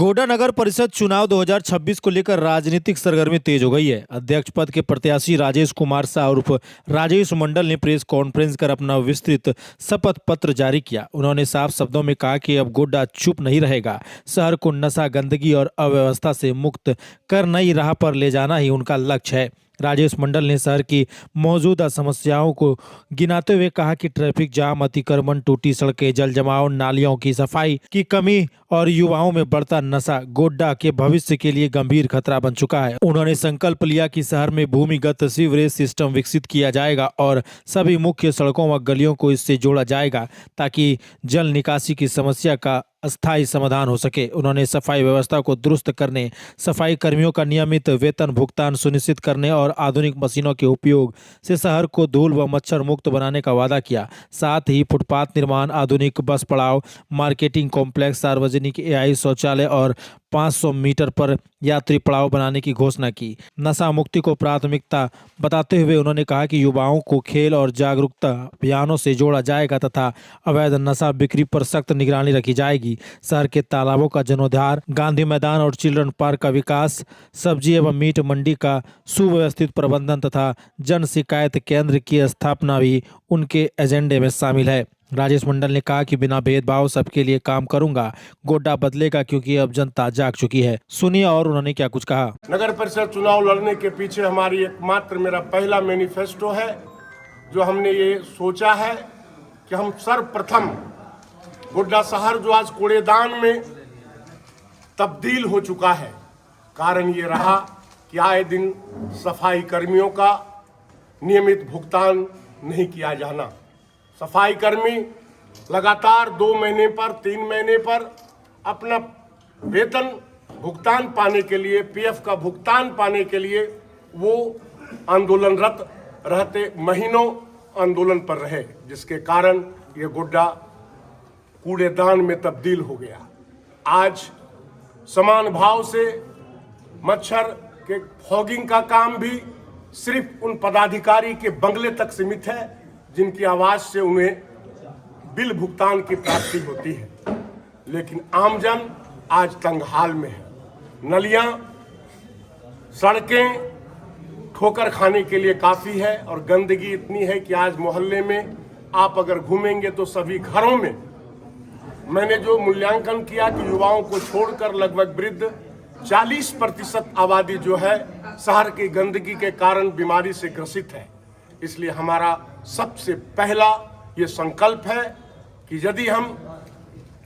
गोड्डा नगर परिषद चुनाव 2026 को लेकर राजनीतिक सरगर्मी तेज हो गई है। अध्यक्ष पद के प्रत्याशी राजेश कुमार शाह उर्फ राजेश मंडल ने प्रेस कॉन्फ्रेंस कर अपना विस्तृत शपथ पत्र जारी किया। उन्होंने साफ शब्दों में कहा कि अब गोड्डा चुप नहीं रहेगा। शहर को नशा, गंदगी और अव्यवस्था से मुक्त कर नई राह पर ले जाना ही उनका लक्ष्य है। राजेश मंडल ने शहर की मौजूदा समस्याओं को गिनाते हुए कहा कि ट्रैफिक जाम, अतिक्रमण, टूटी सड़कें, जल जमाव, नालियों की सफाई की कमी और युवाओं में बढ़ता नशा गोड्डा के भविष्य के लिए गंभीर खतरा बन चुका है। उन्होंने संकल्प लिया कि शहर में भूमिगत सीवरेज सिस्टम विकसित किया जाएगा और सभी मुख्य सड़कों व गलियों को इससे जोड़ा जाएगा ताकि जल निकासी की समस्या का अस्थायी समाधान हो सके। उन्होंने सफाई व्यवस्था को दुरुस्त करने, सफाई कर्मियों का नियमित वेतन भुगतान सुनिश्चित करने और आधुनिक मशीनों के उपयोग से शहर को धूल व मच्छर मुक्त बनाने का वादा किया। साथ ही फुटपाथ निर्माण, आधुनिक बस पड़ाव, मार्केटिंग कॉम्प्लेक्स, सार्वजनिक एआई शौचालय और 500 मीटर पर यात्री पड़ाव बनाने की घोषणा की। नशा मुक्ति को प्राथमिकता बताते हुए उन्होंने कहा कि युवाओं को खेल और जागरूकता अभियानों से जोड़ा जाएगा तथा अवैध नशा बिक्री पर सख्त निगरानी रखी जाएगी। शहर के तालाबों का जीर्णोद्धार, गांधी मैदान और चिल्ड्रन पार्क का विकास, सब्जी एवं मीट मंडी का सुव्यवस्थित प्रबंधन तथा जन शिकायत केंद्र की स्थापना भी उनके एजेंडे में शामिल है। राजेश मंडल ने कहा कि बिना भेदभाव सबके लिए काम करूंगा। गोड्डा बदलेगा क्योंकि अब जनता जाग चुकी है। सुनिए और उन्होंने क्या कुछ कहा। नगर परिषद चुनाव लड़ने के पीछे हमारी एकमात्र मेरा पहला मैनिफेस्टो है, जो हमने ये सोचा है कि हम सर्वप्रथम गोड्डा शहर जो आज कूड़ेदान में तब्दील हो चुका है, कारण ये रहा कि आए दिन सफाई कर्मियों का नियमित भुगतान नहीं किया जाना। सफाई कर्मी लगातार 2 महीने पर 3 महीने पर अपना वेतन भुगतान पाने के लिए, पीएफ का भुगतान पाने के लिए वो आंदोलनरत रहते, महीनों आंदोलन पर रहे, जिसके कारण ये गोड्डा कूड़ेदान में तब्दील हो गया। आज समान भाव से मच्छर के फॉगिंग का काम भी सिर्फ उन पदाधिकारी के बंगले तक सीमित है जिनकी आवाज से उन्हें बिल भुगतान की प्राप्ति होती है, लेकिन आमजन आज तंगहाल में है। नलियां, सड़कें ठोकर खाने के लिए काफी है और गंदगी इतनी है कि आज मोहल्ले में आप अगर घूमेंगे तो सभी घरों में, मैंने जो मूल्यांकन किया कि युवाओं को छोड़कर लगभग वृद्ध 40% आबादी जो है शहर की गंदगी के कारण बीमारी से ग्रसित है। इसलिए हमारा सबसे पहला ये संकल्प है कि यदि हम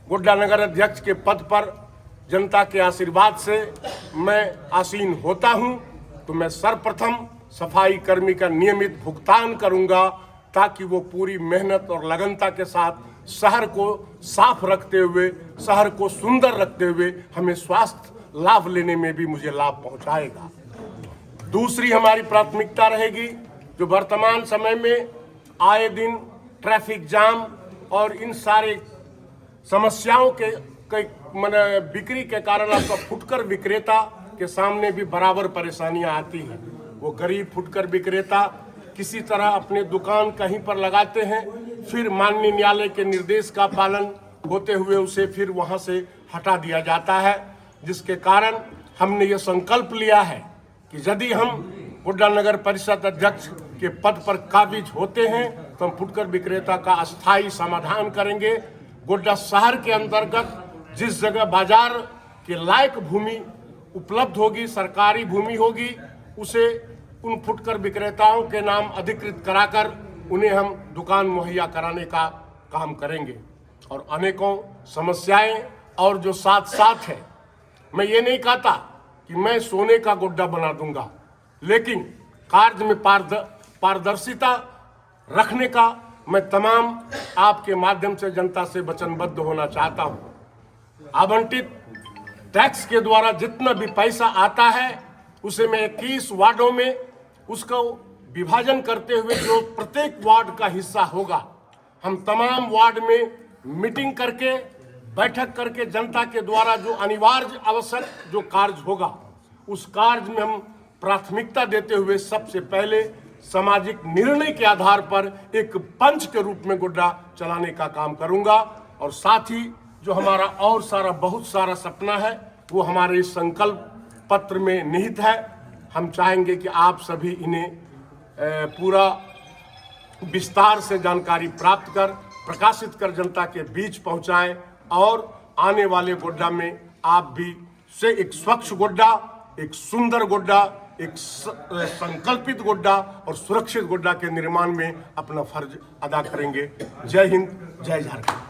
गोड्डा नगर अध्यक्ष के पद पर जनता के आशीर्वाद से मैं आसीन होता हूं, तो मैं सर्वप्रथम सफाई कर्मी का नियमित भुगतान करूंगा ताकि वो पूरी मेहनत और लगनता के साथ शहर को साफ रखते हुए, शहर को सुंदर रखते हुए हमें स्वास्थ्य लाभ लेने में भी मुझे लाभ पहुंचाएगा। दूसरी हमारी प्राथमिकता रहेगी, जो वर्तमान समय में आए दिन ट्रैफिक जाम और इन सारे समस्याओं के बिक्री के कारण आपका फुटकर विक्रेता के सामने भी बराबर परेशानियां आती हैं। वो गरीब फुटकर विक्रेता किसी तरह अपने दुकान कहीं पर लगाते हैं, फिर माननीय न्यायालय के निर्देश का पालन होते हुए उसे फिर वहां से हटा दिया जाता है, जिसके कारण हमने ये संकल्प लिया है कि यदि हम गोड्डा नगर परिषद अध्यक्ष के पद पर काबिज होते हैं तो हम फुटकर विक्रेता का अस्थायी समाधान करेंगे। गोड्डा शहर के अंतर्गत जिस जगह बाजार के लायक भूमि उपलब्ध होगी, सरकारी भूमि होगी, उसे उन फुटकर विक्रेताओं के नाम अधिकृत कराकर उन्हें हम दुकान मुहैया कराने का काम करेंगे। और अनेकों समस्याएं और जो साथ साथ है, मैं ये नहीं कहता कि मैं सोने का गोड्डा बना दूंगा, लेकिन कार्य में पारदर्शिता रखने का मैं तमाम आपके माध्यम से जनता से वचनबद्ध होना चाहता हूं। आवंटित टैक्स के द्वारा जितना भी पैसा आता है उसे मैं 21 वार्डों में उसका विभाजन करते हुए जो प्रत्येक वार्ड का हिस्सा होगा, हम तमाम वार्ड में मीटिंग करके, बैठक करके जनता के द्वारा जो अनिवार्य आवश्यक जो कार्य होगा उस कार्य में हम प्राथमिकता देते हुए सबसे पहले सामाजिक निर्णय के आधार पर एक पंच के रूप में गोड्डा चलाने का काम करूंगा। और साथ ही जो हमारा और सारा बहुत सारा सपना है, वो हमारे इस संकल्प पत्र में निहित है। हम चाहेंगे कि आप सभी इन्हें पूरा विस्तार से जानकारी प्राप्त कर प्रकाशित कर जनता के बीच पहुंचाएं और आने वाले गोड्डा में आप भी से एक स्वच्छ गोड्डा, एक सुंदर गोड्डा, एक संकल्पित गोड्डा और सुरक्षित गोड्डा के निर्माण में अपना फर्ज अदा करेंगे। जय हिंद, जय झारखंड।